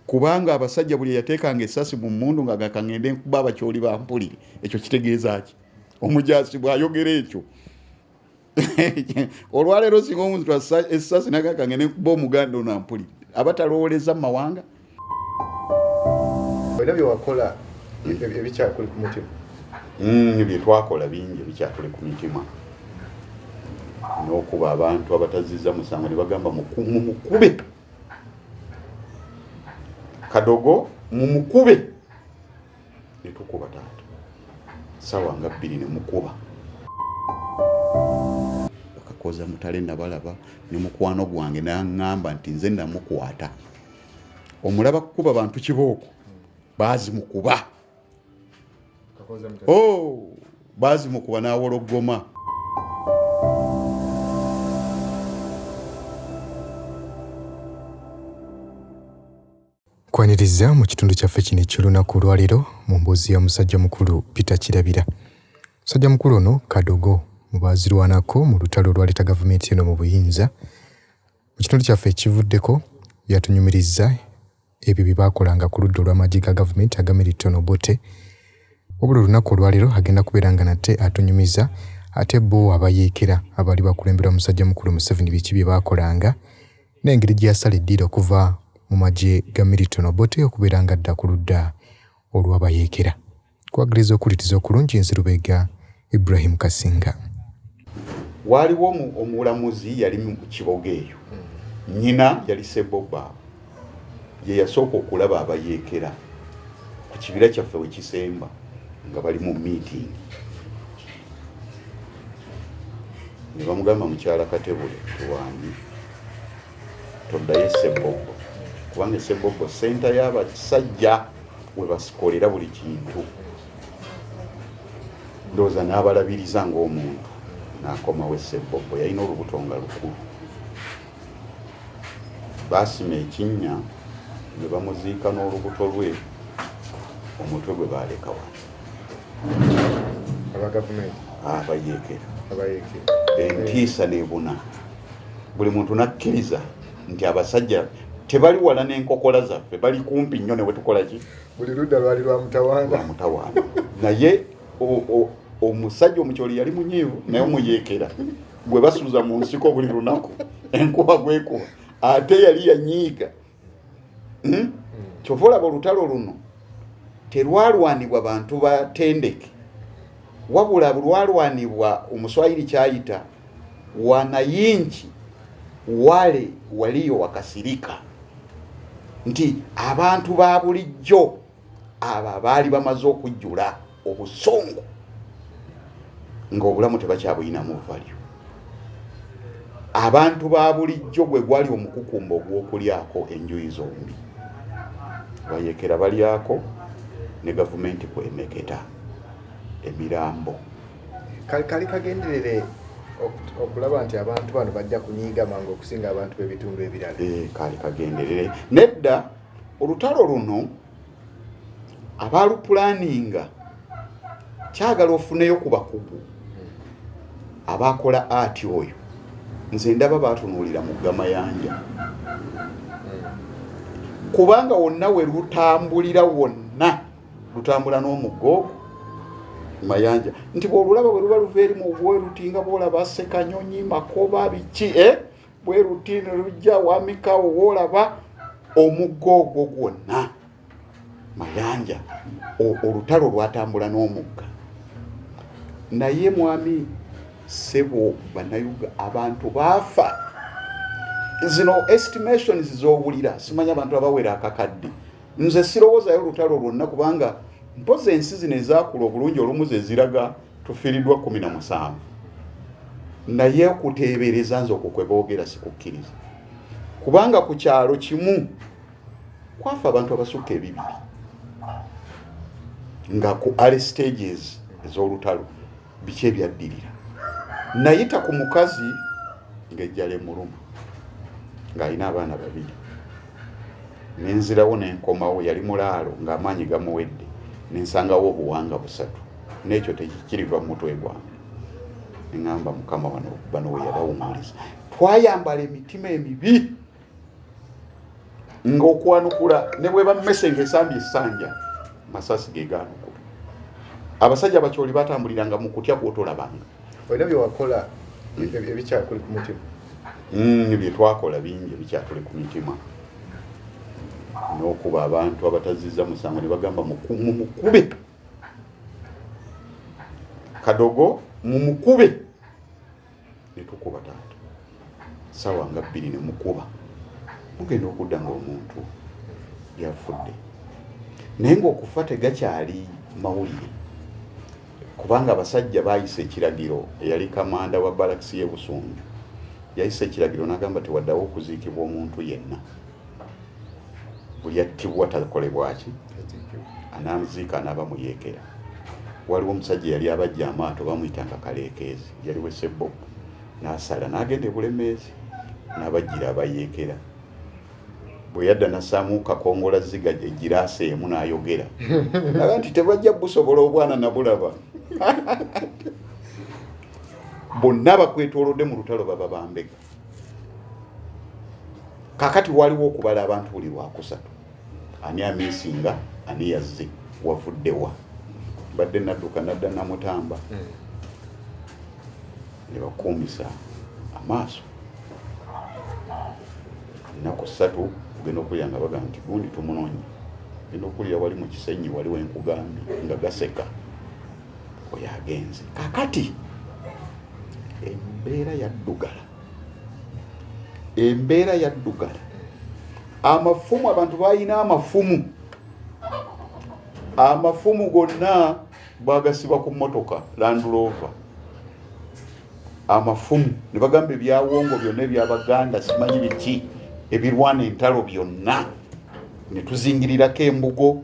kubanga abasajja buli yateekanga essasi mu mmundu nga gakangende nkuba abakyoli bampulire ekyo kitegeeza ki omujaasi bw'ayogera ekyo olwaleero singa omuntu essasi nagakangende nkuba omuganda ono ampulire abatalowooleza mu mawanga olina byewakola ebikyakuli ku mutima byetwakola bingi ebikyatuli ku mitima n'okuba abantu abatazizza musango ne bagamba mumukube Kadogo mumukube ne tukuba taata sawa nga 2 ne mukuba bakakoza mutale nabalaba ne mukwano gwange n'aŋŋamba nti nze namukwata omulaba kukuba bantu kibooko bazi mukuba bazi mukuba n'awologoma kwaniriza mu kitundu kyaffe kino eky'olunaku olwaleero mu mboozi ya musajja mukulu Peter Kirabira. Musajja mukulu ono Kadogo mu baazirwanako mu lutalo olwaleeta gavumenti eno mu buyinza. Mu kitundu kyaffe ekivuddeko yatunyumiriza ebyo bye baakolanga ku ludda olw'amagye ga gavumenti aga Milton Obote. Wabula olunaku olwaleero agenda kubeera nga nate atunyumiza ate bo abayeekera abali bakulemberwa musajja mukulu Museveni biki bye baakolanga n'engeri gye yasala eddiira okuva mu magye ga Milton Obote okubeera nga adda ku ludda olw'abayeekera. Kwagiriza okulitiza okulungi nze Lubega Ibrahim Kasinga. Waliwo omulamuzi yali mu kiboga eyo nnyina yali Seboba ye yasooka okulaba abayeekera ku kibira kyaffe we kisemba nga bali mu meeting ne bamugamba mukyala Katebule tuwanyi toddayo Sebobo kubanga Sebobo senta y'abasajja we basikolera buli kintu ndowooza n'abalabiriza ng'omuntu n'akomawo Sebobo yalina olubuto nga lukulu baasima ekinnya ne bamuziika n'olubuto lwe omutwe gwe baaleka wano abayeekera entiisa n'ebuna buli muntu nakkiriza nti abasajja tebali wala n'enkokola zaffe bali kumpi nnyo ne bwe tukola ki buli ludda lwali lwa mutawaana naye omusajja omukyoli yali munyiivu naye omuyeekera gwe basuuza mu nsiko buli lunaku enkuba gwekuba ate yali yanyiiga kyova olaba olutalo luno terwalwanibwa bantu batendeke wabula lwalwanibwa omuswahili kyayita wanayinki wale waliyo wakasirika nti abantu ba bulijjo aba baali bamaze okujjula obusungu ng'obulamu tebakyabulinamu valyo abantu ba bulijjo gwe gwali omukukumba ogw'okulyako enjuyi zombi bayeekera balyako ne gavumenti kwemeketa emirambo kali kagenderere okulaba nti abantu bano bajja kunyiiga mangu okusinga abantu b'ebitundu ebirala kali kagenderere nedda olutalo luno abalupulaninga kyagala ofuneyo ku bakugu abakola ati oyo nze ndaba batunuulira mu Gamayanja kubanga wonna we lutambulira wonna lutambula n'omuggo Mayanja nti bw'olulaba bwe luba luva eri mu bwerutinga bw'olaba Ssekanyonyi Makoba biki bweruti ne lujja Wamikawo w'olaba omuggo ogwo gwonna Mayanja olutalo lwatambula n'omugga naye mwami Sebo banayuga abantu baafa zino estimations z'owulira simanya abantu abawera akakadde nze sirowoozayo olutalo lwonna kubanga mpozi ensi zino ezaakula obulungi olumu ze ziraga tufiiriddwa 17 naye okuteebereza nze okwo kwe boogera sikukkiriza kubanga ku kyalo kimu kwafa abantu abasukka 200 nga ku early stages ez'olutalo biki ebyaddirira nayita ku mukazi ng'ejjala emuluma ng'alina abaana 2 nenzirawo n'enkomawo yali mulaalo ng'amaanyi gamuwedde nensangawo obuwanga 3 n'ekyo tekikiriva mu mutwe gwange neŋŋamba mukama bano we yabawumuliza twayambala emitima emibi ng'okwanukula ne bwe bammese ng'esambye essanja masasi ge gaanukula. Abasajja bakyoli batambuliranga mu kutya kw'otolabanga. Olina bye wakola ebikyakuli ku mutima? Bye twakola bingi ebikyatuli ku mitima. N'okuba abantu abatazizza musango ne bagamba mumukube. Kadogo mumukube. Ne tukuba taata. Sawa nga 2 ne mukuba. Mugenda okudda ng'omuntu yafudde. Naye ng'okufa tegakyali mawulire. Kubanga abasajja baayise ekiragiro, eyali kamanda wa balakisi y'e Busunju yayise ekiragiro n'agamba tewaddawo okuziikibwa omuntu yenna. Buli attibwa takolebwa ki? Anaamuziika anaaba muyeekera. Waliwo omusajja yali abajja amaato bamuyitanga Kaleekeezi, yali we Ssebbo, n'asala n'agenda e Bulemeezi n'abajjira abayeekera. Bwe yadda nassaamu kakongola ziga egiraasa emu n'ayogera naga nti tebajja busobola obwana nabulaba. Bonna bakwetoolodde mu lutalo baba bambega. Kakati waliwo okubala abantu buli lwakusatu. Ani amiisinga, ani yazze, wavuddewa. Badde nadduka nadda Namutamba. Ne bakuumisa amaaso. Ennaku 3 kugenda okulya nga bagamba nti gundi tumunoonye. Genda okulya wali mu Kisenyi waliwo enkugambye nga gaseka. Oyo agenze. Kakati embeera yaddugala. Amafumu abantu balina amafumu gonna bagasiba ku mmotoka Land Rover. Amafumu ne bagamba ebyawongo byonna eby'Abaganda simanyi biki ebirwana entalo byonna ne tuzingirirako embugo.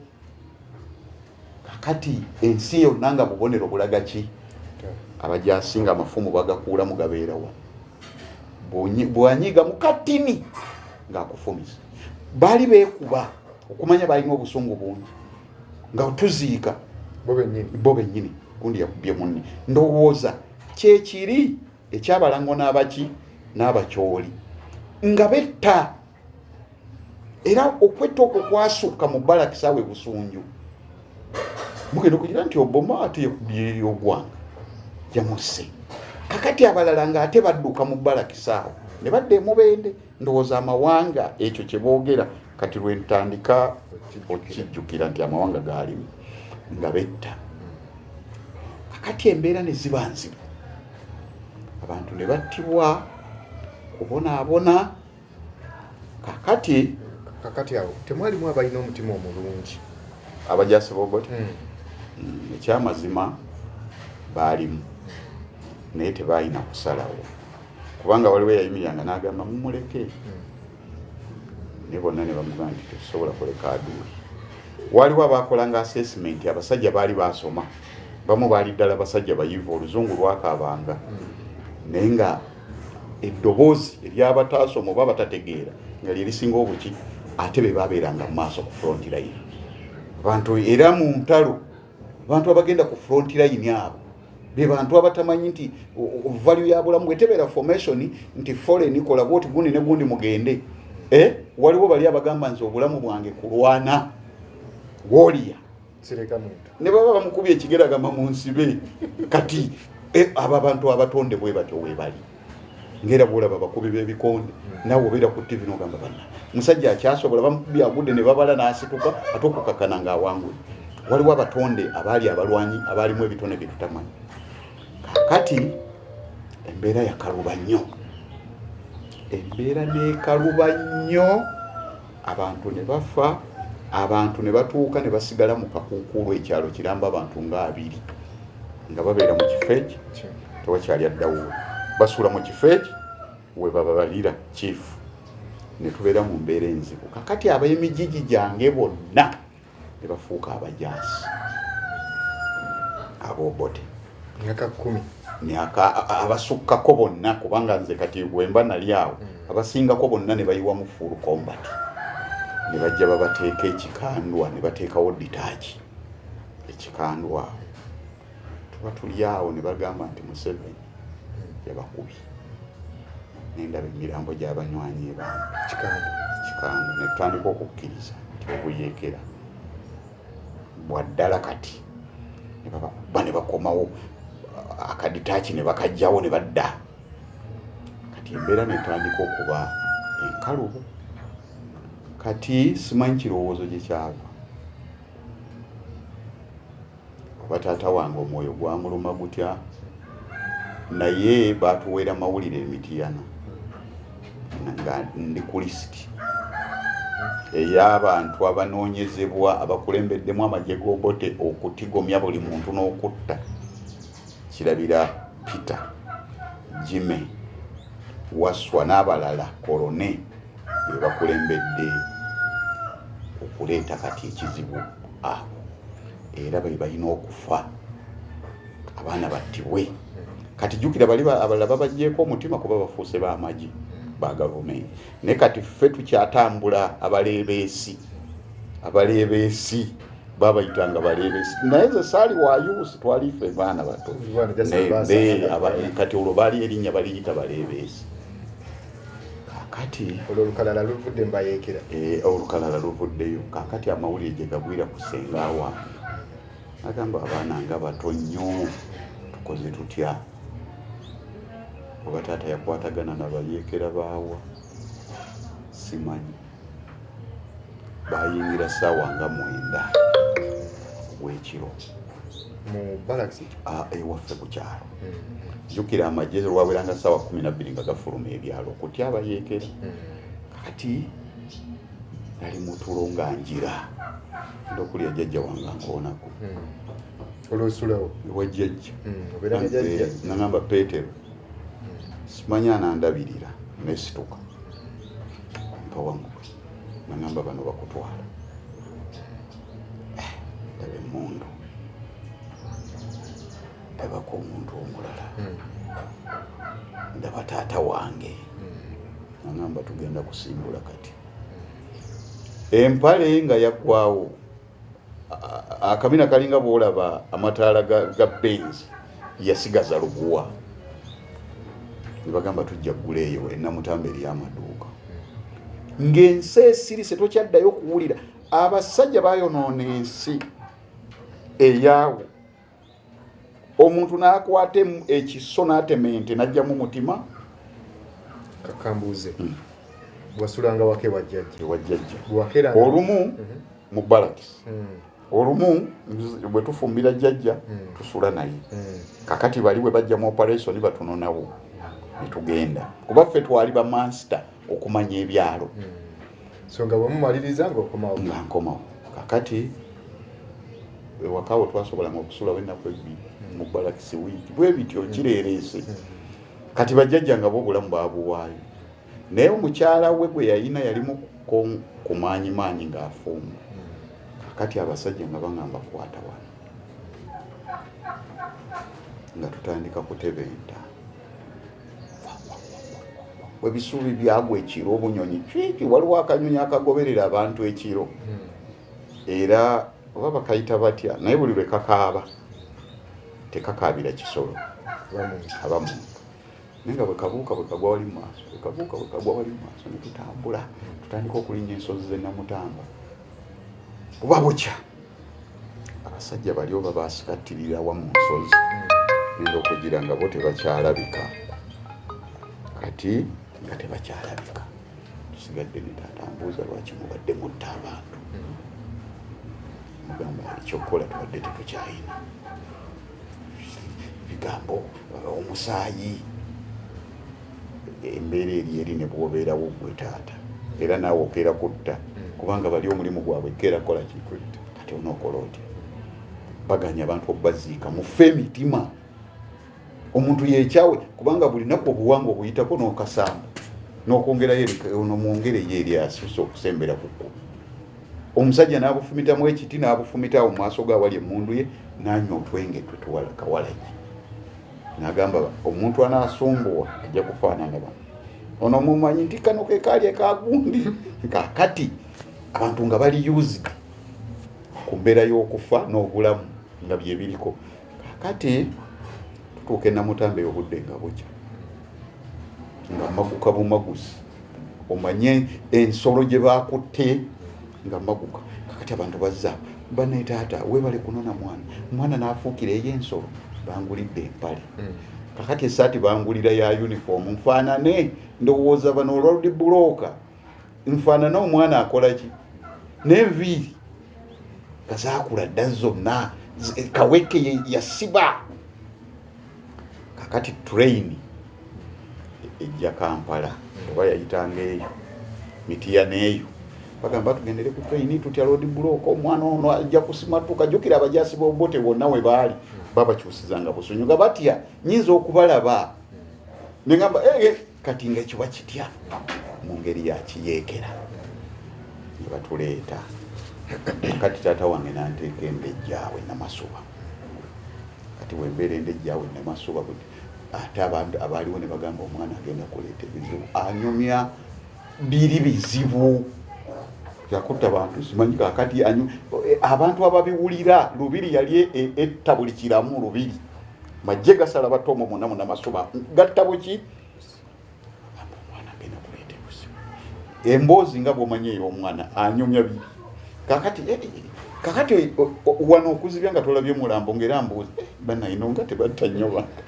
Kakati ensi yonna nga bubonero bulaga ki? Abajasinga amafumu bagakuula mu gabeerawa. Bwanyiga mu katini ng'akufumisa. Baali beekuba okumanya balina obusungu bungi nga tuziika bo bennyini gundi yakubye munne. Ndowooza kyekiri ekyabalango n'abaki n'abakyoli nga betta. Era okwetta okwo kwasukka mu Balakisaawe Busunju. Mugenda okugira nti Obama ate yakubye ogwanga yamusse. Kakati abalala nga ate badduka mu Balakisaawe ne badde Mubende. Ndowooza amawanga ekyo kye boogera kati lwentandika okijjukira nti amawanga gaalimu nga betta. Kakati embeera ne ziba nzibu. Abantu ne battibwa kubonaabona. Kakati awo temwalimu abalina omutima omulungi abajaasi b'Obote. Ekyamazima baalimu naye tebalina kusalawo kubanga waliwo eyayimiranga n'agamba mumuleke. Ne bonna ne bamugamba nti tetusobola kuleka aduuli. Waliwo abaakolanga assessment, abasajja baali baasoma, bamu baali ddala basajja bayivu, oluzungu lwakaabanga naye nga eddoboozi ery'abataasoma oba batategeera nga lye lisinga obuki ate be baabeeranga mu maaso ku front line. Abantu era mu ntalo abantu abagenda ku front line abo be bantu abatamanyi nti value ya bulamu bwetebeera formation nti foreign kola bwoti gundi ne gundi mugende. Waliwo bali abagamba nti obulamu bwange kulwana warrior sireka muntu ne baba bamukubye ekigera gamba mu nsibe kati aba bantu abatonde bwe batyo we bali ngera bwolaba bakubi b'ebikonde nawe obeera ku TV n'ogamba banna musajja akyasobola bamukubye agudde ne babala n'asituka ate okukakana ng'awangule. Waliwo abatonde abaali abalwanyi abaalimu ebitone bye tutamanyi. Kakati embeera yakaluba nnyo. Embeera n'ekaluba nnyo. Abantu ne bafa, abantu ne batuuka ne basigala mu kakuukulu ekyalo kiramba abantu nga 2 nga babeera mu kifo ekyo tewakyali addawulo. Basuula mu kifo ekyo we babalira chief ne tubeera mu mbeera enzibu. Kakati ab'emijiji gyange bonna ne bafuuka abajaasi ab'Obote myaka 10 abasukkako bonna kubanga nze kati bwemba nali awo abasingako bonna ne bayiwa mu full combat ne bajja babateeka ekikandwa ne bateekawo ditaaji ekikandwa tuba tuli awo ne bagamba nti Museveni yabakubi n'endaba emirambo gy'abanywanyi bantu kikando ne tutandika okukkiriza nti obuyeekera bwaddala kati ne bakomawo akaditaaki ne bakajjawo ne badda kati embeera netandika okuba enkalubo kati simanyi kirowoozo gye kyava oba taata wange omwoyo gwamuluma gutya naye batuweera mawulire emitiyana nga ndi ku lisiti ey'abantu abanoonyezebwa abakulembeddemu amagye g'obote okutigomya buli muntu n'okutta kirabira Peter Jimmy Waswa n'abalala kolone be bakulembedde okuleeta kati ekizibu abo era bali balina okufa abaana battibwe kati jjukira bali abalala babaggyeko omutima kuba bafuuse b'amagi ba gavumenti naye kati ffe tukyatambula abaleebeesi babayitanga baleebeesi naye ze saali wayuusi twali ffe baana bato kati olwo baali erinnya baliyita baleebeesi kakati olukalala luvudde mbayeekera olukalala luvuddeyo kakati amawulire gye gagwira ku ssengawa agamba abaana nga bato nnyo tukoze tutya oba taata yakwatagana nabayeekera baawa simanyi bayingira ssaawa nga 9 w'ekiro mu barracks ewaffe ku kyalo jjukira amagye lwaweranga ssaawa 12 nga gafuluma ebyalo okutya abayeekera kati nali mutulo nga njira ndokulya jjajja wange ankoonako olwosulawo wajjajja nagamba Peetero simanyi anandabirira nesituka mpawanguwe nagamba bano bakutwala ndaba emmundu ndabako omuntu omulala ndaba taata wange nagamba tugenda kusimbula kati empale nga yaggwawo akabina kalinga bwolaba amataala ga Benz yasigaza luguwa nibagamba tujja ggula eyo ennamutambe ery'amaduuka ng'ensi esirise tokyaddayo okuwulira abasajja bayonoona ensi eyaawo omuntu n'akwata ekiso n'atemente n'ajjamu mutima kakambuuze wasulanga wake wajjajja olumu mu barakisi olumu bwe tufumbira jjajja tusula naye kakati bali bwe bajja mu operation batunonawo netugenda kuba ffe twali ba master okumanya ebyalo so nga bwemumaliriza ng'okomawo nkomawo kakati ewakawo twasobolanga okusulawo ennaku ebbiri mu barakisi wiiki bwe bityo kireereese kati bajjajja nga bo obulamu baabuwaayo naye omukyala we gwe yalina yalimu kumaanyimaanyi ng'afumba kakati abasajja nga baŋŋamba kwata wano nga tutandika kutebenta bwebisuubi byagwa ekiro obunyonyi kiki waliwo akanyonyi akagoberera abantu ekiro era oba bakayita batya naye buli lwe kakaaba tekakaabira kisolo abamuntu naye nga bwe kabuuka bwe kagwa wali mu maaso ne tutambula tutandika okulinnya ensozi z'ennamutamba oba bukya abasajja bali oba basikattirira wamu nsozi nenda okugira nga bo tebakyalabika kati nga tebakyalabika tusigadde ne tatambuuza lwaki mubadde mutta abantu mugamba ekyokukola tubadde tetukyayina bigambo omusaayi embeera eri ne bwobeerawo gwe taata era naawe okeera kutta kubanga bali omulimu gwabwe keera kola kikwita kati onookola otya baganya abantu okubaziika mufe emitima omuntu yekyawe kubanga buli naku obuwanga obuyitako n'okasamba n'okwongerayo nomwongereyo eri asuse okusembera kukko omusajja n'abufumitamu ekiti n'abufumitawo mu maaso gaawali emmundu ye n'anywa otwenge twe kawalagi n'agamba omuntu anaasumbuwa ajja kufaanana bano ono mumanyi nti kano ke kaali akagundi kakati abantu nga bali used ku mbeera y'okufa n'obulamu nga bye biriko kakati tutuuka ennamutambe ey'obudde nga bukya nga maguka bumaguzi omanye ensolo gye bakutte nga maguka. Kakati abantu bazza bane taata webale kunona mwana n'afuukira ey'ensolo bangulidde empale. Kakati esaati bangulira ya uniform nfaanane ndowooza bano olwaludi bulooka nfaanane omwana akola ki n'enviiri kazaakula dda zonna kaweke yasiba. Kakati train ejja Kampala oba yayitanga eyo Mitiya n'eyo bagamba tugendere ku train tutya road block omwana ono ajja kusimatuka. Jjukira abajaasi b'obote bonna we baali babakyusizanga busonyiga batya nyinza okubalaba ne ngamba kati ng'ekiba kitya mu ngeri ya kiyeekera ne batuleeta. Kati taata wange n'anteeka endejjaawe Namasuba. Kati wembeera endejjaawe Namasuba ate abantu abaaliwo ne bagamba omwana agenda kuleeta ebizibu anyumya biri bizibu yakutta bantu simanyi kakati abantu ababiwulira Lubiri yali etta buli kiramu Lubiri majje gasala batomo muna Namasuba gatta buki omwana agenda kuleeta ebizibu emboozi nga bw'omanye ey'omwana anyumya biri. Kakati wano okuzibya nga tolabye mulambo ng'era mbuuzi banayino nga tebatta nnyo bantu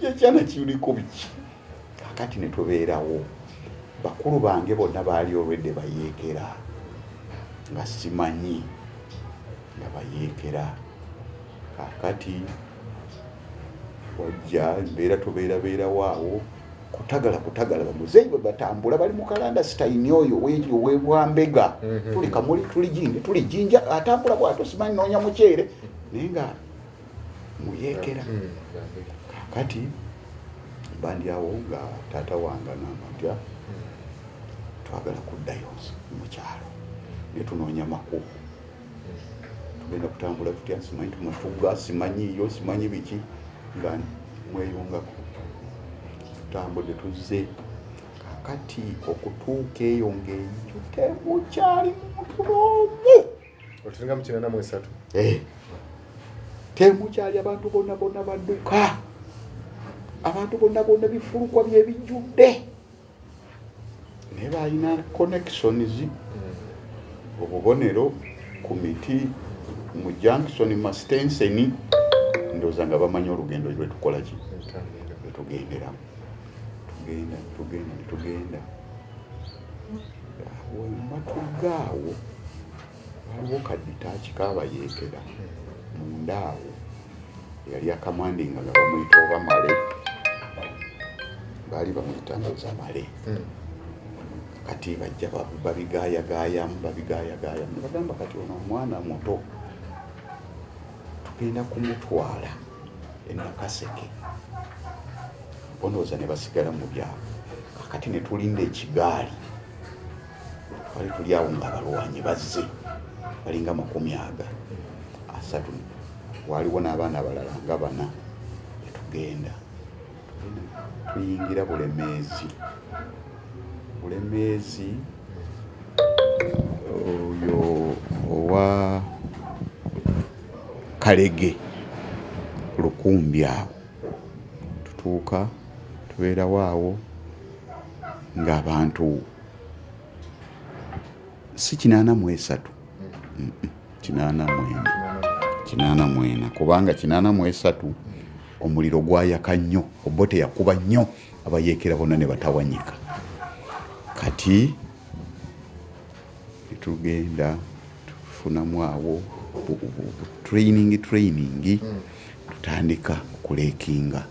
yekyana kiruliko biki. Kakati ne tubeerawo bakulu bange bonna baali olwedde bayeekera nga simanyi nga bayeekera. Kakati wajja embeera tubeerabeerawo awo kutagala bamuzeeyi bwe batambula bali mu kalanda sitayini oyo webwambega tuli kamuli tuli jinja atambula bwato simanyi noonya mukyere naye nga muyeekera. Kakati bandi awo nga taata wange n'amatya twagala kuddayo mu kyalo ne tunoonya makubo tugenda kutambula tutya simanyi tumatuga simanyiyo simanyi biki nga mweyungako tutambudde tuzze. Kakati okutuuka eyo ng'enju temukyali muntu n'omu. Otulinga mu 83. Temukyali abantu bonna badduka. Abantu bonna bifulukwa byebijjudde. Ne balina connections obubonero ku miti mu Junction Mastensen ndowooza nga bamanyi olugendo lwe tukola ki lwe tugenderamu. Tugenda matugaawo waliwo kaditaaki kaabayeekera mundaawo yali akamandinga nga bamuyita oba Male baali bamuyita ndoza Male. Kati bajja babigaayagaayamu ne bagamba kati ono omwana muto tugenda kumutwala e Nakaseke bonooza ne basigala mu byabo. Kakati ne tulinda ekigaali twali tuli awo nga abalwanyi bazze balinga 30. Waliwo n'abaana abalala nga 4 ne tugenda tuyingira Bulemeezi oyo owa Kalege Lukumbi awo tutuuka tubeerawo awo ng'abantu si 83 89 kubanga 83 omuliro gwayaka nnyo obote yakuba nnyo abayeekera bonna ne batawanyika. Kati tugenda tufunamu awo training tutandika okuleekinga.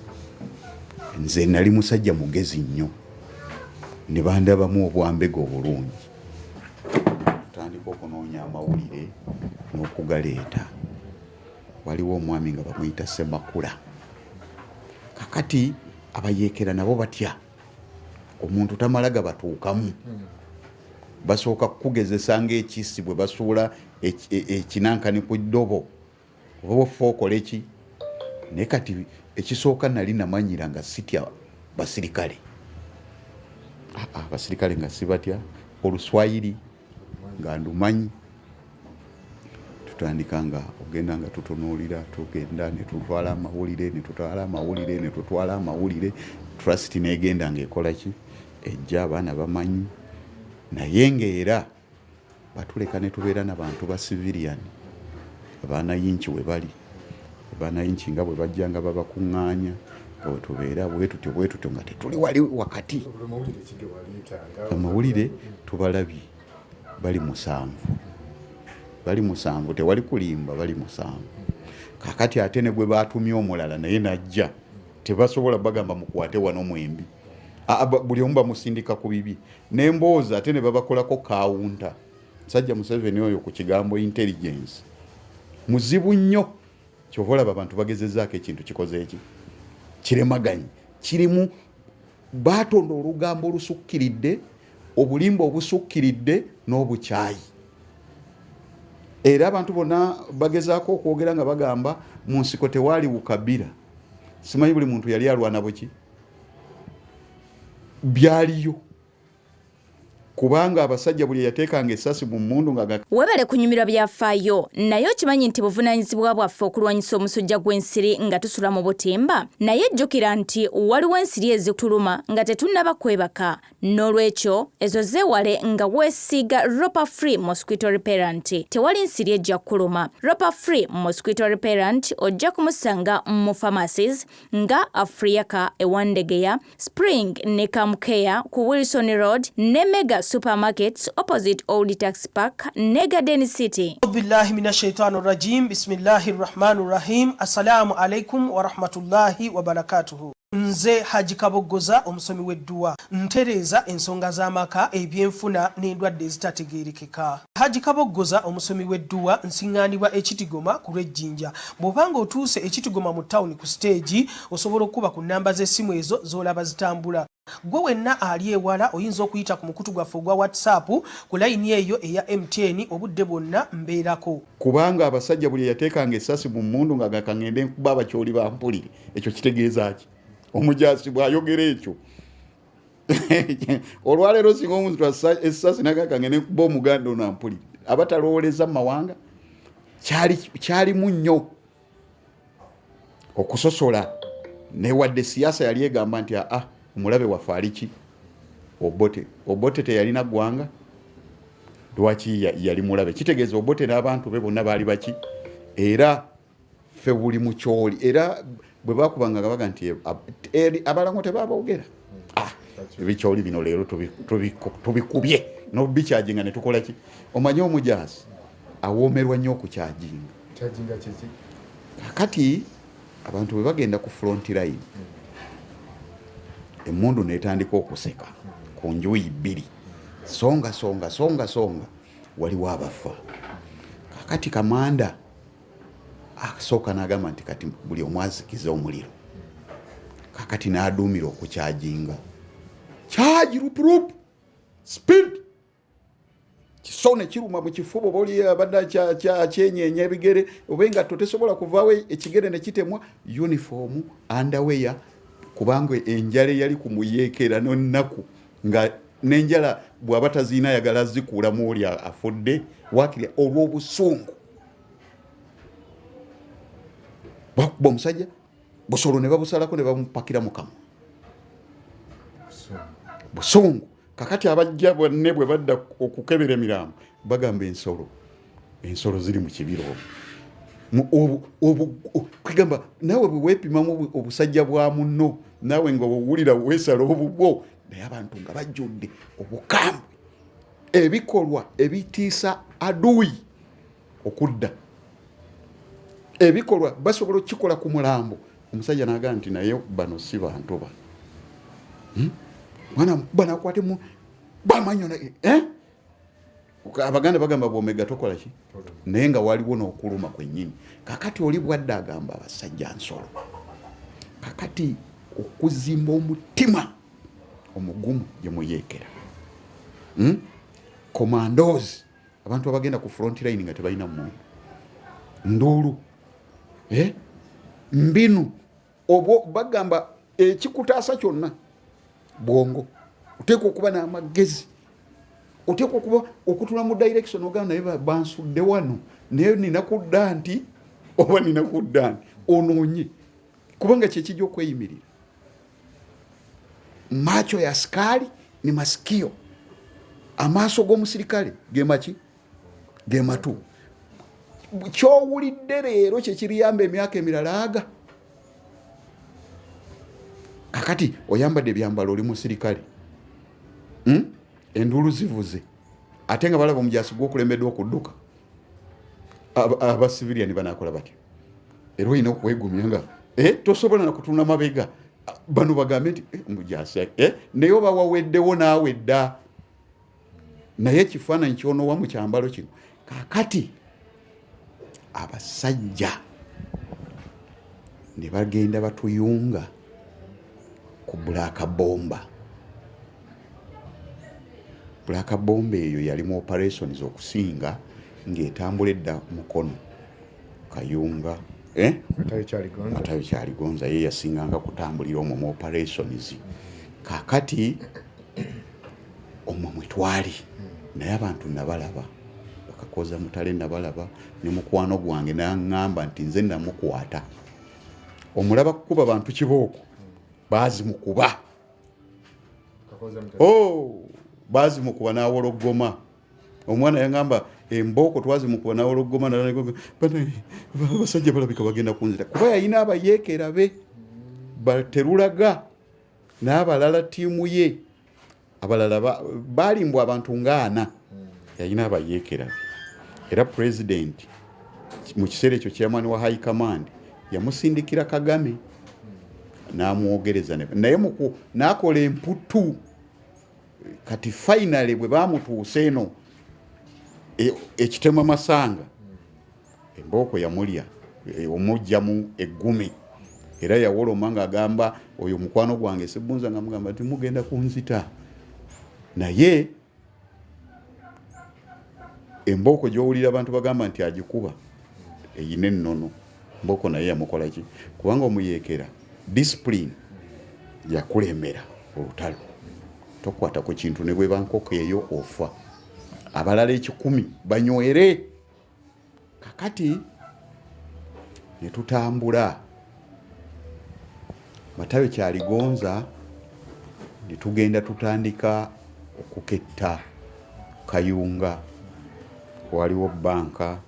Nze nali musajja mugezi nnyo ne bandabamu obwambega obulungi. Tutandika okunoonya amawulire n'okugaleeta. Waliwo omwami nga bamuyita Ssemakula. Kakati abayeekera nabo batya omuntu tamala gabatuukamu. Basooka kukugezesa ng'ekisi bwe basuula ekinankani ku ddobo oba ofa okole ki. Naye kati ekisooka nali namanyira nga sitya basirikale. Abasirikale nga sibatya Oluswayiri nga ndumanyi. Tutandika nga ogenda nga tutunuulira tugenda ne tutwala amawulire ne tutwala amawulire. Trust n'egenda ng'ekola ki ejja abaana bamanyi naye ng'era batuleka ne tubeera n'abantu ba civilian abaana yinki we bali abaana yinki nga bwe bajja nga babakuŋŋaanya nga bwe tubeera bwe tutyo nga tetuli wali wakati. Amawulire tubalabye bali 7 tewali kulimba, bali 7. Kakati ate ne gwe baatumye omulala naye najja tebasobola bagamba mukwate wano mwembi, buli omu bamusindika ku bibi n'emboozi ate ne babakolako kawunta. Musajja Museveni oyo ku kigambo intelligence muzibu nnyo. Kyova olaba abantu bagezezzaako ekintu kikoze eki kiremaganye kirimu baatonda olugambo olusukkiridde, obulimba obusukkiridde n'obukyayi. Era abantu bonna bagezaako okwogera nga bagamba mu nsiko tewaali Bukabira. Simanyi buli muntu yali alwana buki byaliyo, kubanga abasajja buli yateekanga essasi mu mmundu nga webale kunyumirwa byafaayo naye okimanyi nti buvunaanyizibwa bwaffe okulwanyisa omusujja gw'ensiri nga tusula mu butimba, naye jjukira nti waliwo ensiri ezituluma nga tetunnaba kwebaka, n'olwekyo ezo zeewale nga weesiiga Ropa Free Mosquito Repellent. Tewali nsiri ejja kuluma. Ropa Free Mosquito Repellent ojja kumusanga mu pharmacies nga Africa, Ewandegeya, Spring ne Kamkeya ku Wilson Road ne Mega Supermarkets opposite Old Tax Park, Garden City. Billahi minash shaitani rajim. Bismillahir rahmanir rahim. Assalamu alaikum wa rahmatullahi wa barakatuhu. Nze Haji Kabogoza omusomi w'edduwa ntereeza ensonga z'amaka ebyenfuna n'endwadde ezitategeerekeka. Haji Kabogoza omusomi w'edduwa nsiŋŋaanibwa Ekitigoma ku Lwejjinja. Bw'obanga otuuse Ekitigoma mu ttawuni ku siteegi osobola okuba ku nnamba z'essimu ezo z'olaba zitambula. Gwe wenna ali ewala oyinza okuyita ku mukutu gwaffe ogwa WhatsApp ku layini eyo eya MTN obudde bwonna mbeerako. Kubanga abasajja buli yateekanga essasi mu mmundu nga gakangende nkuba abakyoli bampulire. Ekyo kitegeeza ki? Omujaasi bw'ayogera ekyo olwaleero singa omuntu essasi nagakangende nkuba omuganda ono ampulire abatalowooleza mu mawanga kyalimu nnyo okusosola. Newadde siyaasa yali egamba nti omulabe waffe ali ki? Obote teyalina ggwanga, lwaki yali mulabe? Kitegeeza Obote n'abantu be bonna baali baki? Era ffe buli mu kyoli, era bwe bakubanga nga baga nti abalango tebaboogera. Ebikyoli bino leero tubikubye n'obikyajinga ne tukola ki? Omanyi omujaasi awoomerwa nnyo okukyajinga. Kakati abantu bwe bagenda ku front line emmundu netandika okuseka ku njuyi bbiri, songa waliwo abafa. Kakati kamanda asooka n'agamba nti kati buli omu azikiza omuliro. Kakati n'aduumira okukyajinga, kyaji rupurupu speed kiso ne kiruma mu kifuba oba oli abadde kyenyeenya ebigere oba engatto tesobola kuvaawo ekigere ne kitemwa uniform underwear, kubanga enjala yali kumuyeekera n'onnaku nga n'enjala bw'aba taziina yagala zikuulamu oli afudde waakiri olw'obusungu. Bakuba omusajja busolo ne babusalako ne bamupakira mu kamwa. Busungu. Kakati abajja bonna bwe badda okukebera emirambo bagamba ensolo ziri mu kibiro. Kwegamba naawe bwe weepimamu obusajja bwa munno naawe nga owulira weesala obubwo, naye abantu nga bajjudde obukambwe, ebikolwa ebitiisa aduyi okudda, ebikolwa basobola okukikola ku mulambo. Omusajja n'agamba nti naye bano si bantu ba mwana mukuba nakwate mu bamanyo Abaganda bagamba bw'omega tokola ki? Naye nga waliwo n'okuluma kwennyini. Kakati oli bwadde agamba abasajja nsolo. Kakati okuzimba omutima omugumu gye muyeekera. Commandos, abantu abagenda ku front line nga tebalina mmundu. Nduulu. Mbinu. Obwo bagamba ekikutaasa kyonna bwongo. Oteekwa okuba n'amagezi. Oteekwa okuba okutula mu direction ogamba naye bansudde wano naye nina kudda nti oba nina kudda nti onoonye, kubanga kyekijja okweyimirira. Macho ya askari ni masikio. Amaaso g'omusirikale gemaki gematu. Kyowulidde leero kyekiriyamba emyaka emirala aga. Kakati oyambadde ebyambalo oli musirikale, enduulu zivuze, ate nga balaba omujaasi gw'okulembeddwa okudduka, abasiviliani banaakola batyo. Era olina okwegumya nga tosobola nakutuuna mabega, bano bagambe nti omujaasi naye oba waweddewo naawe dda. Naye ekifaananyi ky'onoowa mu kyambalo kino. Kaakati abasajja ne bagenda batuyunga ku Black Bomba. Black Bomba eyo yalimu operations okusinga ng'etambula edda Mukono, Kayunga, Matayo Kyaligonza ye yasinganga kutambulira omwo mu operations. Kaakati omwo mwe twali, naye abantu nabalaba, Bakakoza Mutale nabalaba, ne mukwano gwange n'aŋŋamba nti nze namukwata. Omulaba kukuba abantu kibooko, baazimukuba. Baazimukuba n'awologoma. Omwana yaŋŋamba embooko twazimukuba n'awologoma, abasajja balabika bagenda kunzita. Kuba yalina abayeekera be baterulaga n'abalala ttiimu ye. Abalala baalimbwa abantu nga 4. Yalina abayeekera be. Era president mu kiseera ekyo chairman wa high command yamusindikira Kagame n'amwogereza naye n'akola emputu. Kati finally bwe baamutuuse eno ekitema Masanga, embooko yamulya omujjamu eggumi. Era yawoloma ng'agamba oyo mukwano gwange Ssebbunza ng'amugamba nti mugenda kunzita. Naye embooko gy'owulira abantu bagamba nti agikuba eyina ennono, mbooko naye yamukola ki? Kubanga omuyeekera discipline yakulembera olutalo. Tokwata ku kintu ne bwe bankoko eyo ofa. Abalala 10 banywere. Kakati ne tutambula Matayo Kyaligonza ne tugenda tutandika okuketta Kayunga. Waliwo banka,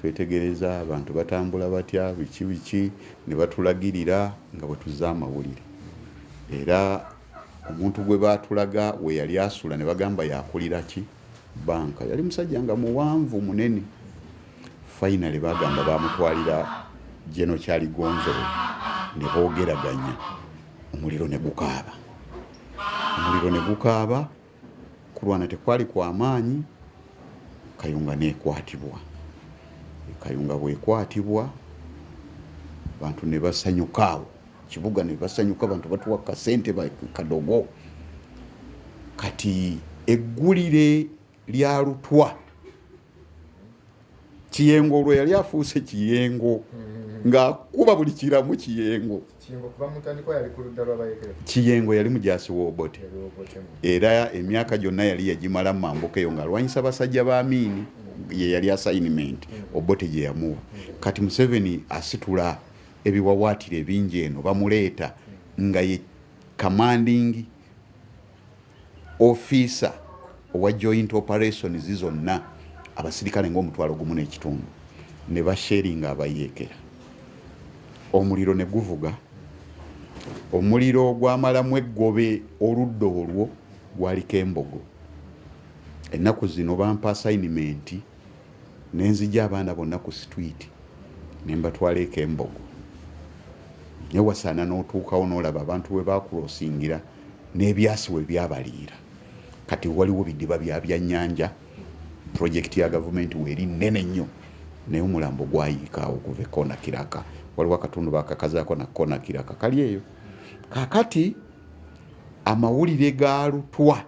twetegereza abantu batambula batya biki ne batulagirira nga bwe tuzza amawulire. Era omuntu gwe baatulaga we yali asula ne bagamba yakulira ki banka. Yali musajja nga muwanvu munene. Finally bagamba bamutwalira General Kyaligonza ne boogeraganya. Omuliro ne gukaaba. Kulwana tekwali kwa maanyi. Kayunga nekwatibwa. Kayunga bwekwatibwa abantu ne basanyukaawo. Kibuga ne basanyuka, abantu batuwa kasente ba kadogo. Kati eggulire lya Lutwa, Kiyengo olwo yali afuuse Kiyengo ng'akuba buli kiramu Kiyengo. Kiyengo yali mujaasi w'Obote. Era emyaka gyonna yali yagimala mu mambuka eyo ng'alwanyisa basajja ba Amini, ye yali assignment Obote gye yamuwa. Kati Museveni asitula ebiwawaatire bingi eno bamuleeta nga ye commanding officer owa joint operations zonna abasirikale ng'omutwalo 1.5 ne basharinga abayeekera. Omuliro ne guvuga. Omuliro gwamalamu eggobe oludda olwo gwaliko Embogo. Ennaku zino bampa assignment nenzija abaana bonna ku street ne mbatwaleko Embogo. Newasaana n'otuukawo n'olaba abantu bwe baakulosingira n'ebyasi we byabaliira. Kati waliwo bidiba byannyanja, project ya government weri nnene nnyo, naye omulambo gwayiikaawo okuva Kona Kiraka. Waliwo akatundu bakakazaako na Kona Kiraka kali eyo. Kakati amawulire ga Lutwa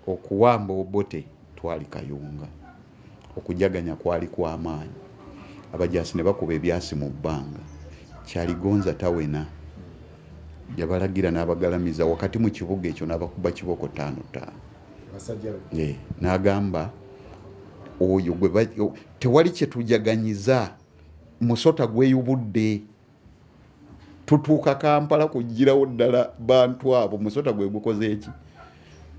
okuwamba Obote twali Kayunga. Okujaganya kwali kwa maanyi. Abajaasi ne bakuba ebyasi mu bbanga. Kyaligonza tawena. Yabalagira n'abagalamiza wakati mu kibuga ekyo n'abakuba kiboko 5. N'agamba oyo gwe tewali kye tujaganyiza, musota gweyubudde. Tutuuka Kampala kugirawo ddala bantu abo, musota gwe gukoze eki?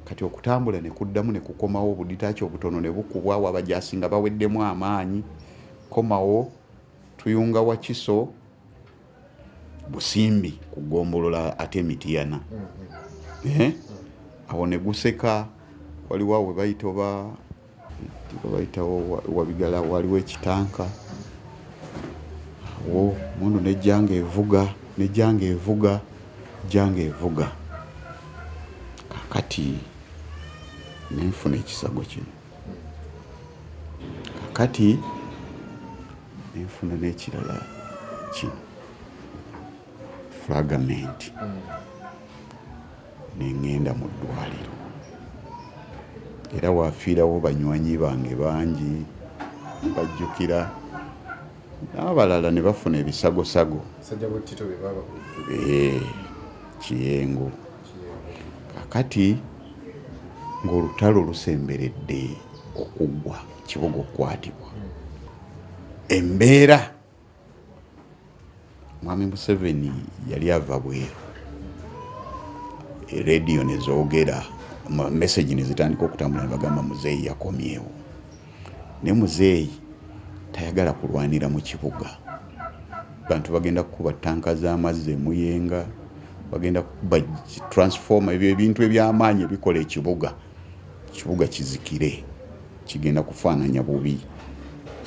kati okutambula ne kuddamu ne kukomawo obuditaaki obutono ne bukubwawo abajaasi nga baweddemu amaanyi komawo tuyunga Wakiso Busimbi kugombolola ate Mityana awo ne guseka waliwo awo bayitawo Wabigala waliwo ekitanka awo mundu nejjanga evuga kakati nenfuna ekisago kino kakati nenfuna n'ekirala kino fragment nengenda mu ddwaliro era wafiirawo banywanyi bange bangi bajjukira n'abalala ne bafuna ebisagosago Kiyengo kakati ng'olutalo lusemberedde okuggwa Kibuga okukwatibwa embeera Mwami Museveni yali ava bweru radio ne zoogera message ne zitandika okutambula ne bagamba Muzeeyi yakomyewo ne Muzeeyi tayagala kulwanira mu kibuga bantu bagenda kukuba tanka z'amazzi emuyenga bagenda kukuba transformer ebyo ebintu eby'amaanyi ebikola ekibuga kizikire kigenda kufaananya bubi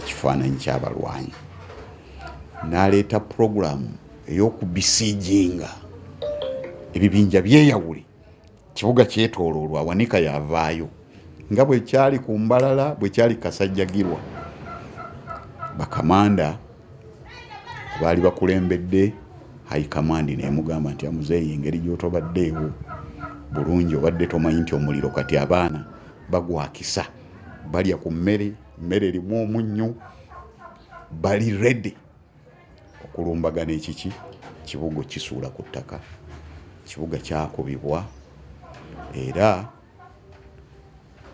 ekifaananyi ky'abalwanyi n'aleeta program ey'okubisiijinga ebibinja byeyawule kibuga kyetooloolwa Wanika yavaayo nga bwe kyali ku Mbalala bwe kyali Kasajjagirwa bakamanda baali bakulembedde high command n'emugamba nti Muzeeyi engeri gy'otobaddeewo bulungi obadde tomanyi nti omuliro kati abaana bagwakisa balya ku mmere erimu omunnyo bali ready okulumbagana ekiki kibuga kisuula ku ttaka kibuga kyakubibwa era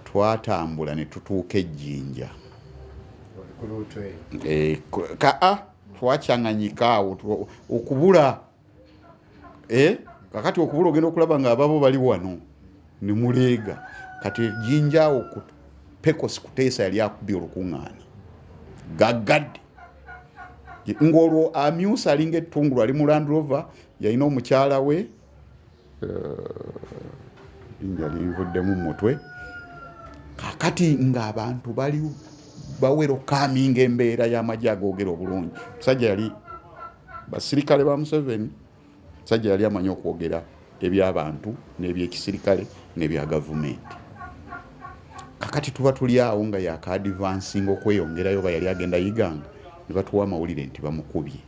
twatambula ne tutuuka Ejjinja twakyanganyika awo okubula kakati okubula ogenda okulaba nga ababo bali wano ne muleega kati Ejjinja awo Pecos Kuteesa yali akubye olukuŋŋaana gaggadde ng'olwo amyusa alinga ettungulu ali mu Land Rover yalina omukyala we linja linvuddemu mu mutwe kakati ng'abantu bali bawero kaminga embeera y'amagye agoogera obulungi musajja yali basirikale ba Museveni musajja yali amanyi okwogera eby'abantu n'ebyekisirikale n'ebya gavumenti kakati tuba tuli awo nga yakaadvansinga okweyongerayo ba yali agenda yiganga ne batuwa amawulire nti bamukubye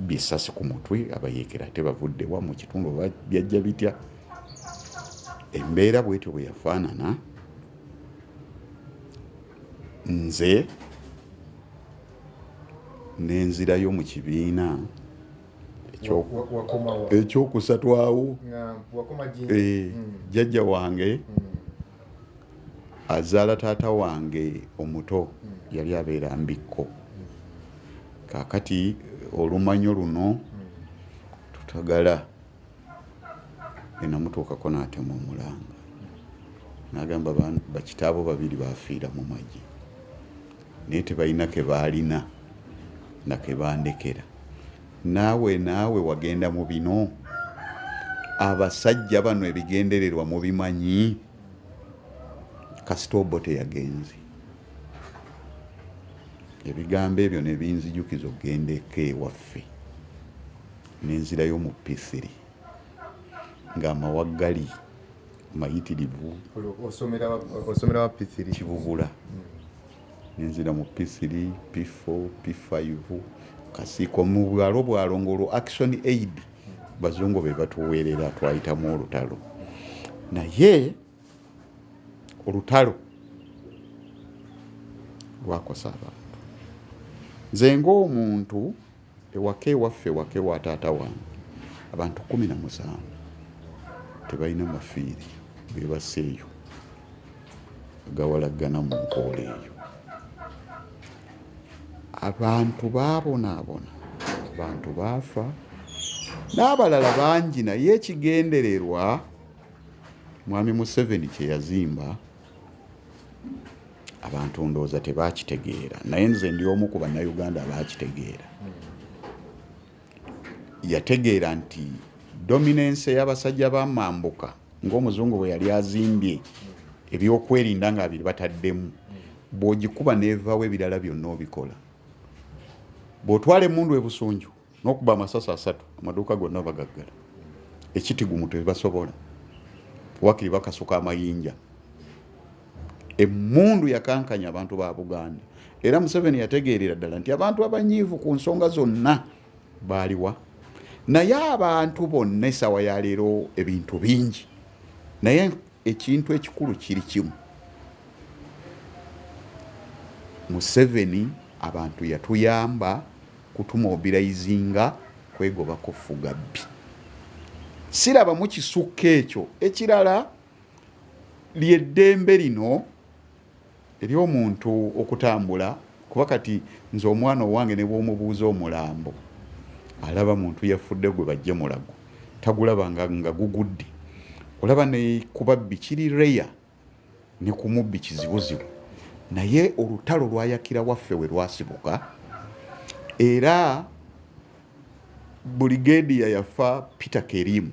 essasi ku mutwe abayeekera ate bavuddewa mu kitundu byajja bitya embeera bwetyo bwe yafaanana nze nenzirayo mu kibiina ekyokusatu awo jjajja wange azaala taata wange omuto yali abeera Mbikko kakati olumanyo luno tutagala enamutuukako n'atema omulanga n'agamba bakitaabo babiri bafiira mu magye naye tebalina ke baalina na ke bandekera naawe wagenda mu bino abasajja bano ebigendererwa mu bimanyi kasita Obote yagenze ebigambo ebyo ne binzijukiza okgendeko ewaffe nenzirayo mu P3 ng'amawaggali mayitirivu osomera wa P3 Kibubula nenzira mu P3 P4 P5 kasiiko mu bwalo bwalongolo Action Aid bazungu be batuweerera twayitamu olutalo naye olutalo lwakosa abantu nze ng'omuntu ewaffe wa taata wange abantu 17 tebalina mafiiri bebaseeyo gawalaggana mu nkoola eyo abantu baabonaabona abantu baafa n'abalala bangi naye ekigendererwa mwami Museveni kye yazimba abantu ndowooza tebakitegeera, naye nze ndi omu ku bannayuganda abakitegeera. Yategeera nti dominance y'abasajja bamambuka ng'omuzungu bwe yali azimbye ebyokwerinda nga abiri bataddemu, bw'ogikuba neevaawo ebirala byonna obikola. Bw'otwala emmundu ebusunju n'okuba amasasi 3 amaduuka gonna bagaggala, ekitigumu tebasobola, wakiri bakasuka amayinja. Emmundu yakankanya abantu ba Buganda, era Museveni yategeerera ddala nti abantu abanyiivu ku nsonga zonna baaliwa. Naye abantu bonna essaawa ya leero ebintu bingi, naye ekintu ekikulu kiri kimu. Museveni abantu yatuyamba kutumobilizinga kwegobako Fugabbi. Siraba mu kisukka ekyo. Ekirala lyeddembe lino ery'omuntu okutambula, kuba kati nze omwana owange ne bw'omubuuza omulambo alaba muntu yafudde gwe bajje mulago, tagulaba nga gugudde. Olaba ne kubabbi kiri reya ne ku mubbi kizibuzibu, naye olutalo lwayakira waffe we lwasibuka, era Brigadier yafa Peter Kerimu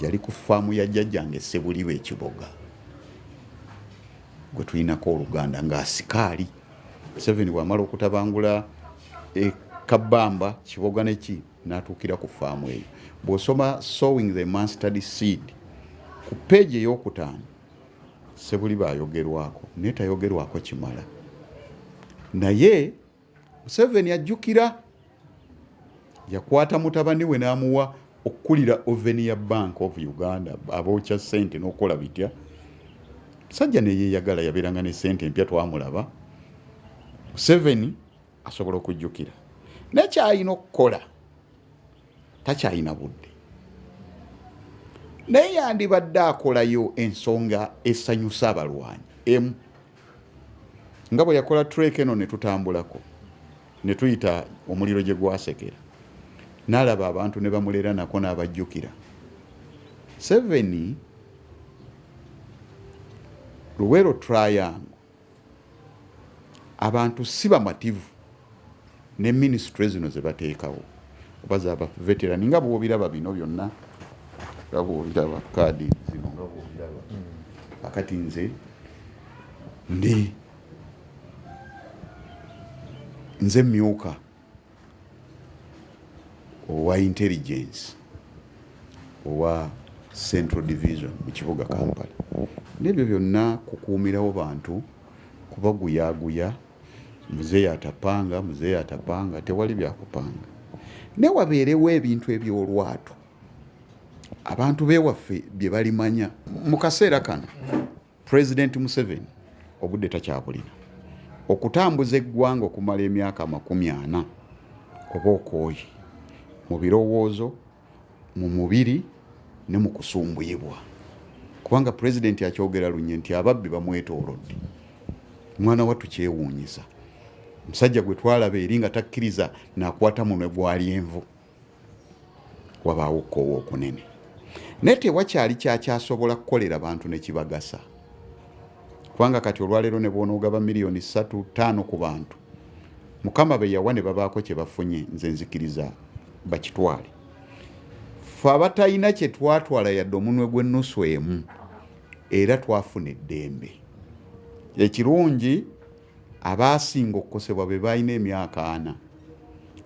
yali ku faamu ya jjajjange Sebuliba Ekiboga, gwe tulinako Oluganda ng'asikaali. Museveni bw'amala okutabangula Kabamba, Kiboga neki n'atuukira ku faamu eyo. Bw'osoma Sowing the Mustard Seed ku peegi ey'okutaano, Sebuliba ayogerwako naye tayogerwako kimala. Naye Museveni ajjukira yakwata mutabani we n'amuwa okukulira Ovenia Bank of Uganda, abookya ssente n'okola bitya. Sajja ne yeeyagala, yabeeranga ne ssente empya twamulaba. Museveni asobola okujjukira nekyalina okukola, takyalina budde, naye yandibadde akolayo ensonga esanyusa abalwanyi emu, nga bwe yakola trek eno ne tutambulako ne tuyita omuliro gye gwasekera, n'alaba abantu ne bamulera nako n'abajjukira. Museveni Luweero Triangle abantu si bamativu ne ministry zino ze bateekawo, oba zaba veteran nga bw'obiraba bino byonna, nga bw'obiraba kaadi zino nga bw'obiraba. Akati nze myuka owa intelligence owa Central Division mu kibuga Kampala. N'ebyo byonna kukuumirawo bantu, kubaguyaaguya, muzeeyi atapanga, tewali byakupanga. Ne wabeerewo ebintu eby'olwatu abantu beewaffe bye balimanya. Mu kaseera kano President Museveni obudde takyabulina okutambuza eggwanga okumala emyaka 40 oba okooye, mu birowoozo, mu mubiri ne mu kusumbuyibwa. Kubanga President akyogera lunye nti ababbi bamwetoolodde. Mwana wattu kyewuunyisa, musajja gwe twalaba eri nga takkiriza n'akwata munwe gwali envu, wabaawo okukoowa okunene. Naye tewakyali kyakyasobola kukolera bantu ne kibagasa, kubanga kati olwaleero ne bw'onoogaba miliyoni 3-5 ku bantu, Mukama be yawa ne babaako kye bafunye, nze nzikiriza bakitwale. Ffe abatalina kye twatwala yadde omunwe gw'ennusu emu, era twafuna eddembe. Ekirungi abaasinga okukosebwa be balina emyaka 4.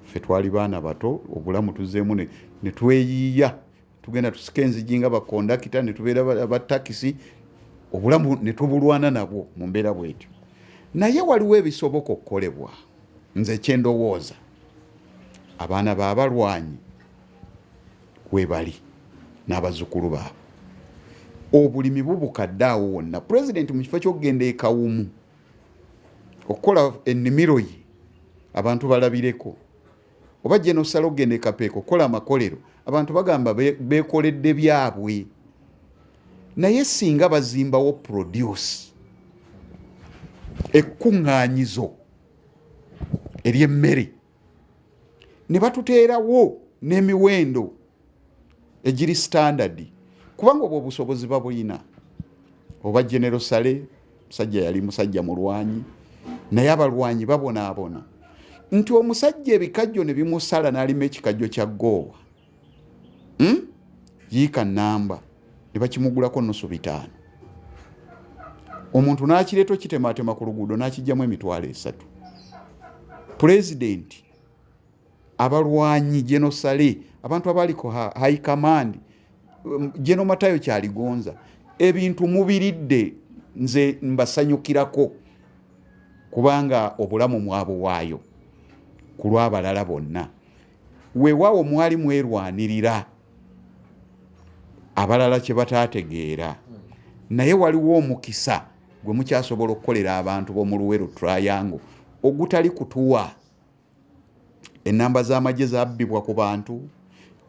Ffe twali baana bato, obulamu tuzeemu ne tweyiiya, tugenda tusika enzigi nga bakondakita, ne tubeera abatakisi, obulamu ne tubulwana nabwo mu mbeera bwetyo. Naye waliwo ebisoboka okukolebwa. Nze kyendowooza abaana b'abalwanyi we bali n'abazzukulu baabwe, obulimi bubukadde awo wonna. President mu kifo ky'okugenda ekawumu okukola ennimiro ye abantu balabireko, oba gye nosala okugenda ekapeeko okukola amakolero, abantu bagamba beekoledde byabwe. Naye singa bazimbawo produce ekkuŋŋaanyizo ery'emmere, ne batuteerawo n'emiwendo egiri standard, kubanga obwo obusobozi babulina. Oba General Sale musajja yali musajja mulwanyi naye abalwanyi babonaabona nti omusajja ebikajjo ne bimusala n'alima ekikajjo kya goowa yiika namba ne bakimugulako $500. Omuntu n'akireeto kitemaatema ku luguudo n'akijjamu $3,000. Pulezidenti, abalwanyi, General Sale, abantu abaliko high command, General Matayo Kyaligonza, ebintu mubiridde nze mbasanyukirako kubanga obulamu mwabuwaayo ku lw'abalala bonna. Weewaawo mwali mwerwanirira abalala kye bataategeera naye waliwo omukisa gwe mukyasobola okukolera abantu b'omu Luweero Triangle ogutali kutuwa. Ennamba z'amagye zabbibwa ku bantu,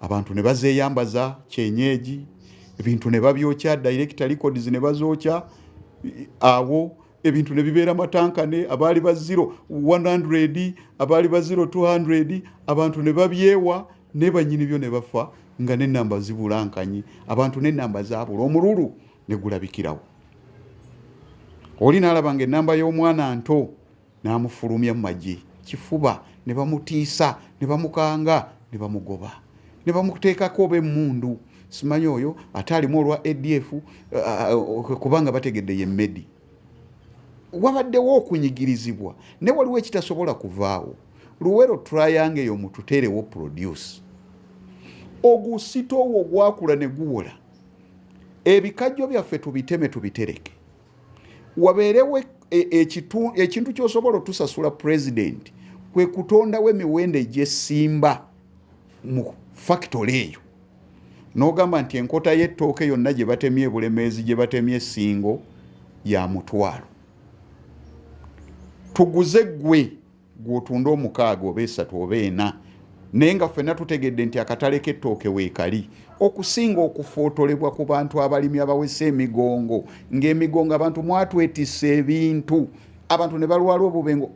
abantu ne bazeeyambaza kyenyeegi, ebintu ne babyokya, direct records ne bazookya, awo ebintu ne bibeera matankane, abaali ba 0-100, abaali ba 0-200, abantu ne babyewa, ne bannyini byo ne bafa nga n'ennamba zibulankanyi, abantu n'ennamba zaabula, omululu ne gulabikirawo. Oli n'alaba ng'ennamba y'omwana nto n'amufulumya mu magye, kifuba ne bamutiisa, ne bamukanga, ne bamugoba, ne bamuteekako b'emmundu. Simanyi oyo ate alimu olwa ADF kubanga bategedde ye Medi. Wabaddewo okunyigirizibwa ne waliwo ekitasobola kuvaawo. Luweero Triangle eyo mututeerewo produce. Ogusito wo gwakula ne guwola. Ebikajjo byaffe tubiteme tubitereke. Wabeerewo ekintu ky'osobola otusasula president kwe kutondawo emiwendo egy'essimba mu factory eyo. N'ogamba nti enkota y'ettooke yonna gye batemye Bulemeezi, gye batemye Ssingo ya $1,000. Tuguze gwe gw'otunda 6 oba 3 oba 4 naye nga ffenna tutegedde nti akatale k'ettooke weekali okusinga okufootolebwa ku bantu abalimi abawesa emigongo, ng'emigongo abantu mwatwetissa ebintu, abantu ne balwala obubengo.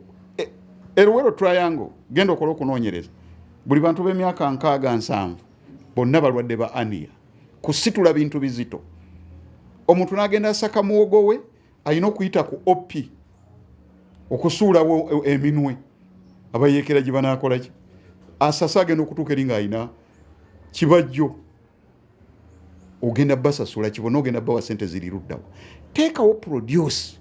Luweero Triangle genda okola okunoonyereza buli bantu b'emyaka 6-7 bonna balwadde ba ania, kusitula bintu bizito. Omuntu n'agenda asaka muwogo we alina okuyita ku OP okusuulawo eminwe, abayeekera gye banaakola ki, asasa agenda okutuuka eri ng'alina kibajjo, ogenda basasula kibona, ogenda bawa sente ziri luddawa. Teekawo produce,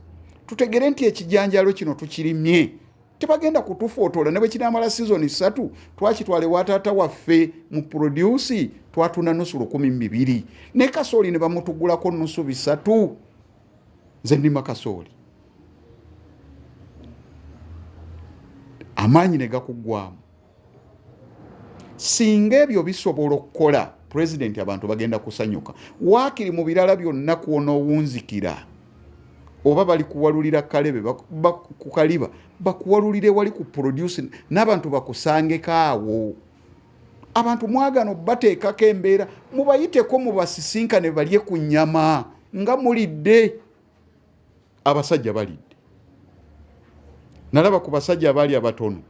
tutegere nti ekijanjalo kino tukirimye, tebagenda kutufootola. Ne bwe kinaamala season 3 twakitwale wa taata waffe mu produce twatuna $200 ne kasooli ne bamutugulako $300. Nze ndima kasooli, amaanyi ne gakuggwamu. Singa ebyo bisobola okukola president, abantu bagenda kusanyuka. Waakiri mu birala byonna kuwona owunzikira oba bali kuwalulira kalebe ku kaliba bakuwalulire wali ku produce n'abantu bakusangeko awo. Abantu mwagano bateekako embeera, mubayiteko mubasisinkane balye ku nnyama nga mulidde. Abasajja balidde. Nalaba ku basajja abaali abatono,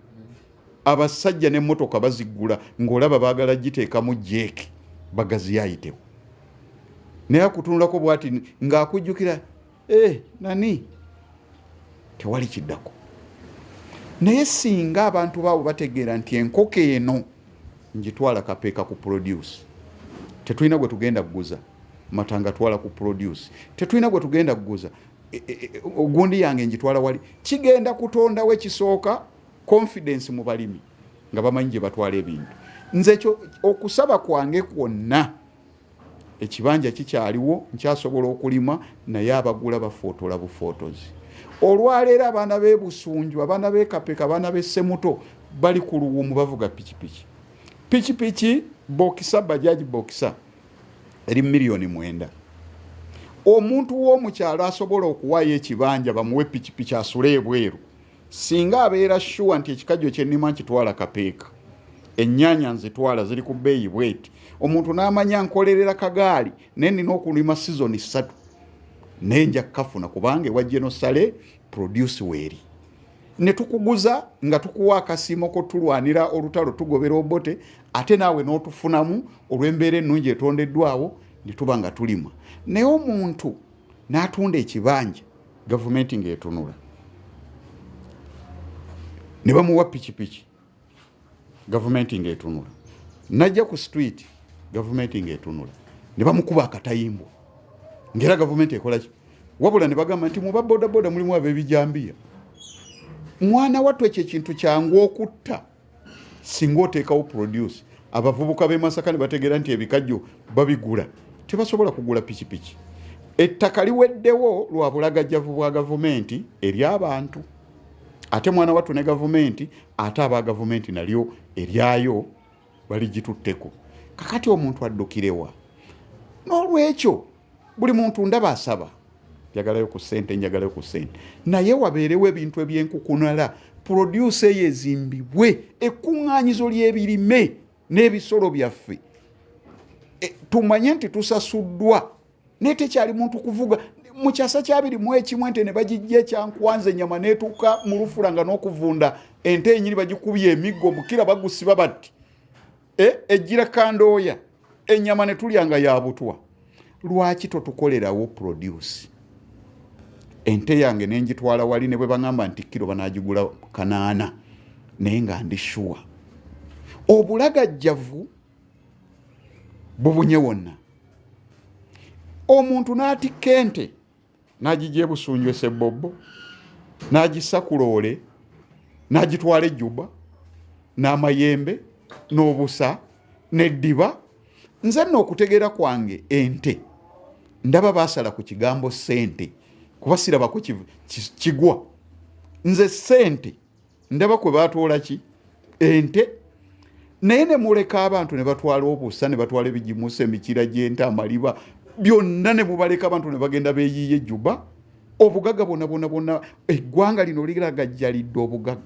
abasajja n'emmotoka bazigula ng'olaba baagala giteekamu jeeki bagaziyayitewo. Naye akutunulako bw'ati ng'akujjukira nani tewali kiddako. Naye singa abantu baabo bategeera nti enkoko eno ngitwala kapeeka ku produce, tetulina gwe tugenda kuguza matanga, twala ku produce, tetulina gwe tugenda kuguza ogundi yange ngitwala wali, kigenda kutondawo ekisooka confidence mu balimi nga bamanyi gye batwala ebintu. Nze kyo okusaba kwange kwonna, ekibanja kikyaliwo, nkyasobola okulima, naye abagula bafootola bufootozi. Olwaleero abaana b'e Busunju, abaana b'e Kapeka, abaana b'e Ssemuto bali ku luwumu bavuga pikipiki. Pikipiki bokisa, bajaji bokisa eri $9,000,000. Omuntu w'omukyalo asobola okuwaayo ekibanja bamuwe pikipiki asule ebweru, singa abeera sure nti ekikajjo kyennima nkitwala Kapeeka, ennyaanya nzitwala ziri ku bbeeyi bweti, omuntu n'amanya nkolerera kagaali naye nina okulima season 3 naye nja kukafuna kubanga ewa General Sale produce weeri. Ne tukuguza nga tukuwa akasiimo ko tulwanira olutalo tugobera Obote, ate naawe n'otufunamu olw'embeera ennungi etondeddwawo, ne tuba nga tulima naye omuntu n'atunda ekibanja gavumenti ng'etunula ne bamuwa pikipiki gavumenti ng'etunula najja ku street gavumenti ng'etunula ne bamukuba akatayimbwa ng'era gavumenti ekola ki wabula ne bagamba nti mu babodaboda mulimu ab'ebijambiya mwana wattu ekyo ekintu kyangu okutta singa oteekawo produce abavubuka b'e Masaka ne bategeera nti ebikajjo babigula tebasobola kugula pikipiki ettaka liweddewo lwa bulagajjavu bwa gavumenti eri abantu ate mwana wattu ne gavumenti ate aba gavumenti nalyo eryayo baligitutteko kakati omuntu addukirewa n'olwekyo buli muntu ndaba asaba njagalayo ku ssente njagalayo ku ssente naye wabeerewo ebintu ebyenkukunala produce eyo ezimbibwe ekkuŋŋaanyizo ly'ebirime n'ebisolo byaffe tumanye nti tusasuddwa naye tekyali muntu kuvuga mu kyasa kya 21 ente ne bagijja ekyankwanza ennyama n'etuuka mu lufula nga n'okuvunda ente enyini bagikubye emiggo omukira bagusiba bati ejjira kandooya ennyama ne tulyanga ya butwa lwaki totukolerawo produce ente yange nenjitwala wali ne bwe baŋŋamba nti kiro banaagigula 8 naye nga ndi shuwa obulagajjavu bubunye wonna omuntu n'atikka ente n'agijja ebusunju esebbobo n'agissa ku loole n'agitwala ejjuba n'amayembe n'obusa n'eddiba nze nno okutegeera kwange ente ndaba baasala ku kigambo ssente kuba sirabako kigwa nze ssente ndaba kwe baatoola ki ente naye ne muleka abantu ne batwala obusa ne batwala ebigimusa emikira gy'ente amaliba byonna ne mubaleka abantu ne bagenda beeyiiya ejjuba obugagga bonna eggwanga lino liragajjalidde obugagga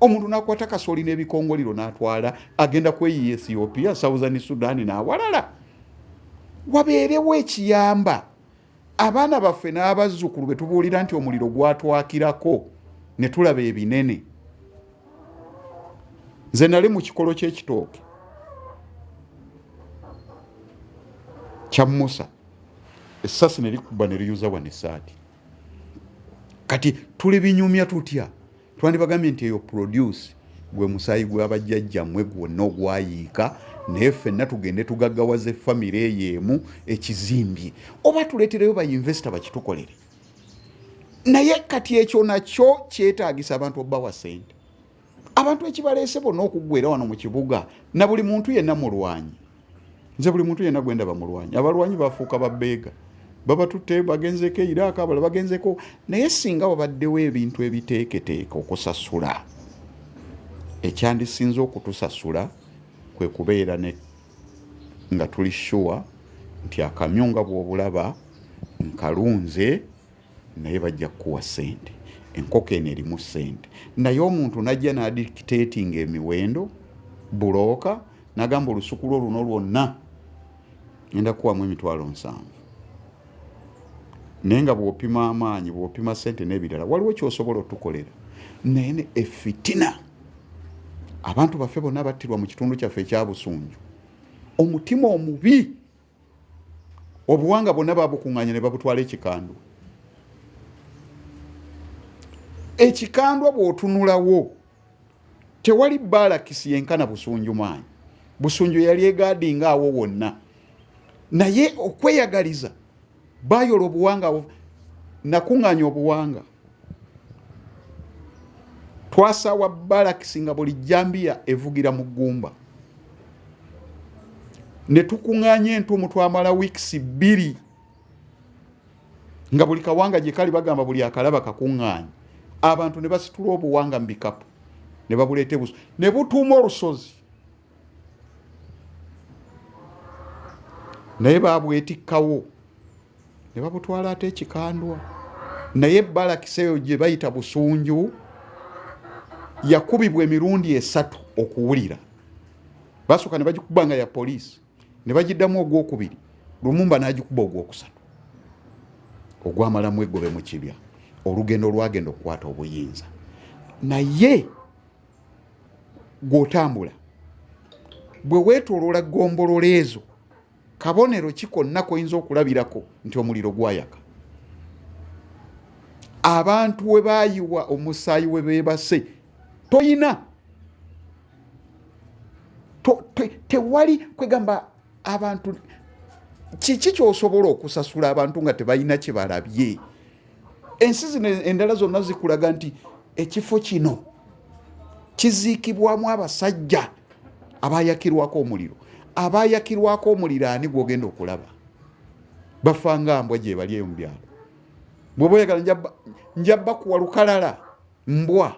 omuntu n'akwata kasooli n'ebikongoliro n'atwala agenda kweyiiya Ethiopia Southern Sudan n'awalala wabeerewo ekiyamba abaana baffe n'abazzukulu be tubuulira nti omuliro gwatwakirako ne tulaba ebinene nze nali mu kikolo ky'ekitooke kya Musa essasi ne likuba ne liyuza wano essaati kati tuli binyumya tutya twandibagambye nti eyo produce gwe musaayi gw'abajjajjammwe gwonna ogwayiika naye ffenna tugende tugaggawaza effamire eyo emu ekizimbye oba tuleetereyo bayinvesita bakitukolere naye kati ekyo nakyo kyetaagisa abantu obbawa ssente abantu ekibaleese bonna okuggwera wano mu kibuga na buli muntu yenna mulwanyi nze buli muntu yenna gwendaba mulwanyi abalwanyi bafuuka babbeega babatutte bagenzeko Iraka abala bagenzeko naye singa wabaddewo ebintu ebiteeketeeka okusasula ekyandisinza okutusasula kwe kubeera nga tuli shuwa nti akamyu nga bw'obulaba nkalunze naye bajja kukuwa ssente enkoko eno erimu ssente naye omuntu najja n'adictatinga emiwendo bulooka n'agamba olusuku lwo luno lwonna ngenda kuwamu $7,000 naye nga bw'opima amaanyi bw'opima ssente n'ebirala waliwo kyosobola otukolera naye ne efitina abantu baffe bonna battirwa mu kitundu kyaffe ekya Busunju omutima omubi obuwanga bonna babukuŋŋaanya ne babutwala ekikandwa ekikandwa bw'otunulawo tewali baalakisi yenkana Busunju maanyi Busunju yali egaadinga awo wonna naye okweyagaliza bayola obuwanga nakuŋŋaanya obuwanga twasawa balakisi nga buli jambiya evugira mu ggumba ne tukuŋŋaanya entuumu twamala wiikisi 2 nga buli kawanga gye kali bagamba buli akalaba kakuŋŋaanya abantu ne basitula obuwanga mu bikapu ne babuleeta ebuso ne butuuma olusozi naye baabwetikkawo ne babutwala ate ekikandwa naye balakisi eyo gye bayita Busunju yakubibwa emirundi 3 okuwulira basooka ne bagikubanga ya poliisi ne bagiddamu ogwokubiri Lumumba n'agikuba ogwokusatu ogwamalamu eggobe mu kibya olugendo lwagenda okukwata obuyinza naye gw'otambula bwe weetooloola ggombolola ezo kabonero ki konna koyinza okulabirako nti omuliro gwayaka? Abantu we bayiwa omusaayi we beebase toyina tewali kwegamba abantu kiki kyosobola okusasula abantu nga tebalina kye balabye. Ensi zino endala zonna zikulaga nti ekifo kino kiziikibwamu abasajja abayakirwako omuliro. Abayakirwako omuliro ani gwogenda okulaba? Bafanga mbwa gye bali eyo mu byalo. Bw'oba oyagala njabba kuwa lukalala mbwa.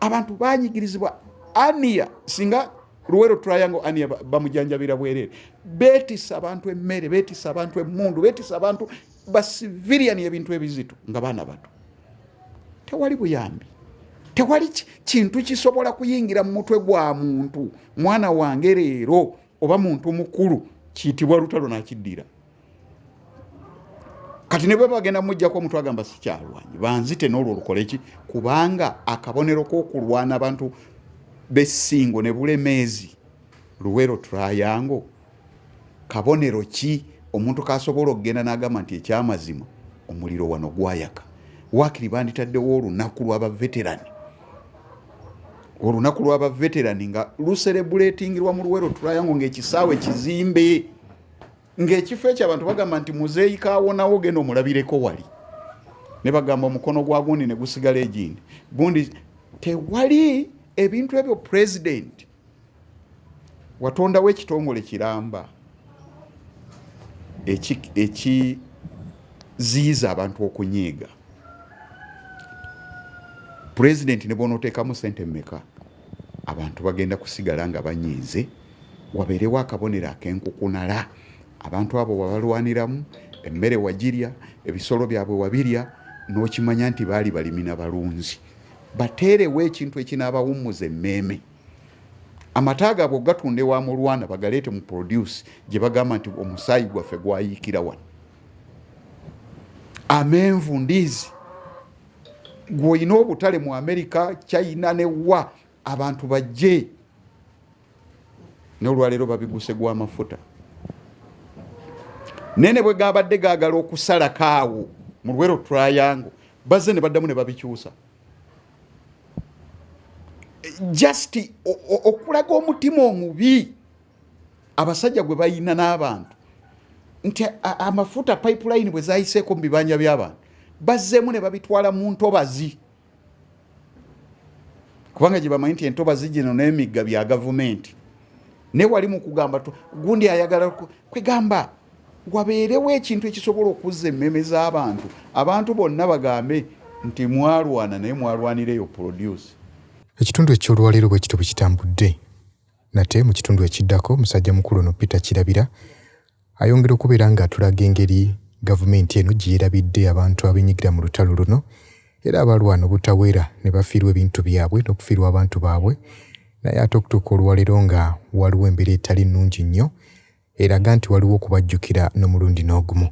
Abantu banyigirizibwa ania singa Luwero Triangle ania bamujanjabira bwerere. Betisa abantu emmere, betisa abantu emmundu, betisa abantu basivilian ebintu ebizito nga baana bato. Tewali buyambi. Tewali kintu kisobola kuyingira mu mutwe gwa muntu. Mwana wange leero oba muntu mukulu kiyitibwa lutalo nakiddira. Kati ne bwe bagenda mujjako omuntu agamba sikyalwanyi banzite n'olwo olukole ki kubanga akabonero k'okulwana abantu b'essingo ne bulemeezi Luwero Triangle kabonero ki omuntu kasobola okugenda n'agamba nti ekyamazima omuliro wano gwayaka. Waakiri banditaddewo olunaku lw'abaveterani nga luserebuletingirwa mu Luwero Triangle ng'ekisaawe kizimbe ng'ekifo ekyo abantu bagamba nti muzeeyi kaawonawo genda omulabireko wali ne bagamba omukono gwa gundi ne gusigala egindi gundi tewali ebintu ebyo. President watondawo ekitongole kiramba ekiziyiza abantu okunyiiga. President ne bonoteekamu sente mmeka abantu bagenda kusigala nga banyiize wabeerewo akabonero ak'enkukunala. Abantu abo wabalwaniramu emmere wagirya ebisolo byabwe wabirya n'okimanya nti baali balimi na balunzi. Bateerewo ekintu ekinaabawummuza emmeeme. Amata gaabwe ogatunda ewa mulwana bagaleete mu produce gye bagamba nti omusaayi gwaffe gwayiikira wano. Amenvu ndiizi gw'olina obutale mu Amerika, China ne wa abantu bajje n'olwaleero babiguse gw'amafuta. Nene bwe gabadde gaagala okusala kaawo mu Luwero Triangle bazze ne baddamu ne babikyusa. Just okulaga omutima omubi abasajja gwe bayina n'abantu nti amafuta pipeline bwe zayiseeko mu bibanja by'abantu bazzeemu ne babitwala mu ntobazi kubanga gye bamanyi nti entobazi gino n'emigga bya gavumenti. Ne wali mu kugamba gundi ayagala kwegamba wabeerewo ekintu ekisobola okuzza emmeme z'abantu. Abantu bonna bagambe nti mwalwana naye mwalwanireyo produce. Ekitundu eky'olwaleero bwe kityo bwe kitambudde. Nate mu kitundu ekiddako musajja mukulu ono Peter Kirabira ayongera okubeera ng'atulaga engeri gavumenti eno gye yerabidde abantu abenyigira mu lutalo luno era abalwana obutaweera ne bafiirwa ebintu byabwe n'okufiirwa abantu baabwe. Naye ate okutuuka olwaleero nga waliwo embeera etali nnungi nnyo eraga nti waliwo okubajjukira n'omulundi n'ogumu.